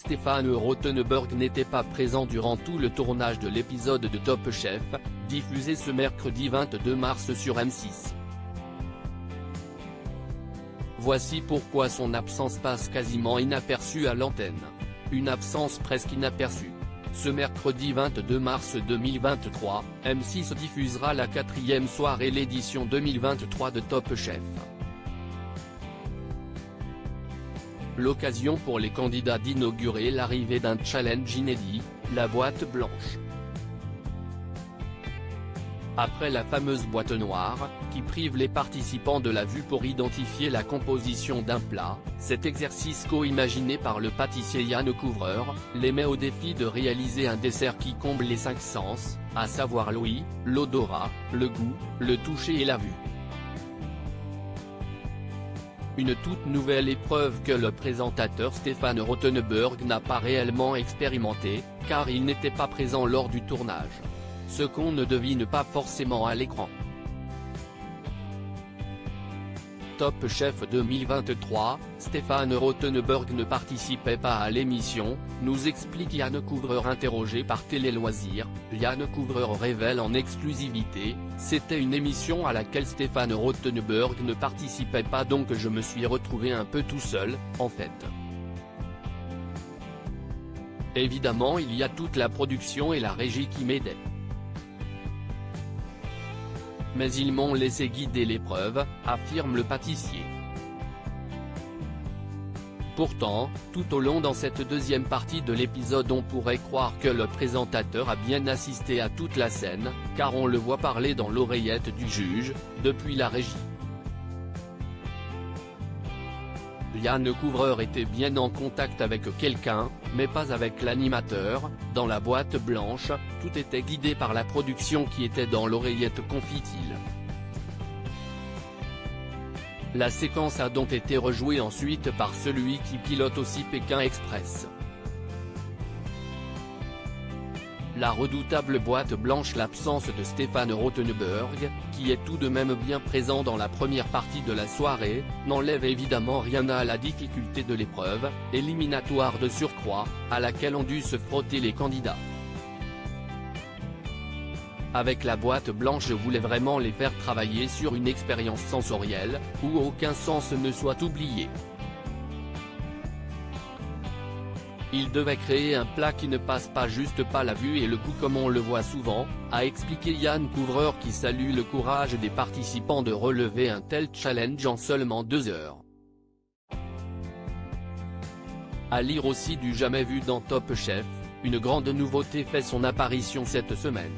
Stéphane Rothenberg n'était pas présent durant tout le tournage de l'épisode de Top Chef, diffusé ce mercredi 22 mars sur M6. Voici pourquoi son absence passe quasiment inaperçue à l'antenne. Une absence presque inaperçue. Ce mercredi 22 mars 2023, M6 diffusera la 4e soirée l'édition 2023 de Top Chef. L'occasion pour les candidats d'inaugurer l'arrivée d'un challenge inédit, la boîte blanche. Après la fameuse boîte noire, qui prive les participants de la vue pour identifier la composition d'un plat, cet exercice co-imaginé par le pâtissier Yann Couvreur, les met au défi de réaliser un dessert qui comble les 5 sens, à savoir l'ouïe, l'odorat, le goût, le toucher et la vue. Une toute nouvelle épreuve que le présentateur Stéphane Rothenberg n'a pas réellement expérimenté, car il n'était pas présent lors du tournage. Ce qu'on ne devine pas forcément à l'écran. Top Chef 2023, Stéphane Rothenberg ne participait pas à l'émission, nous explique Yann Couvreur interrogé par Télé Loisirs. Yann Couvreur révèle en exclusivité, c'était une émission à laquelle Stéphane Rothenberg ne participait pas, donc je me suis retrouvé un peu tout seul, en fait. Évidemment il y a toute la production et la régie qui m'aidaient. Mais ils m'ont laissé guider l'épreuve, affirme le pâtissier. Pourtant, tout au long dans cette deuxième partie de l'épisode on pourrait croire que le présentateur a bien assisté à toute la scène, car on le voit parler dans l'oreillette du juge, depuis la régie. Yann Couvreur était bien en contact avec quelqu'un, mais pas avec l'animateur. Dans la boîte blanche, tout était guidé par la production qui était dans l'oreillette, confie-t-il. La séquence a donc été rejouée ensuite par celui qui pilote aussi Pékin Express. La redoutable boîte blanche. L'absence de Stéphane Rothenberg, qui est tout de même bien présent dans la première partie de la soirée, n'enlève évidemment rien à la difficulté de l'épreuve, éliminatoire de surcroît, à laquelle ont dû se frotter les candidats. Avec la boîte blanche je voulais vraiment les faire travailler sur une expérience sensorielle, où aucun sens ne soit oublié. Il devait créer un plat qui ne passe pas juste pas la vue et le goût comme on le voit souvent, a expliqué Yann Couvreur, qui salue le courage des participants de relever un tel challenge en seulement 2 heures. À lire aussi du jamais vu dans Top Chef, une grande nouveauté fait son apparition cette semaine.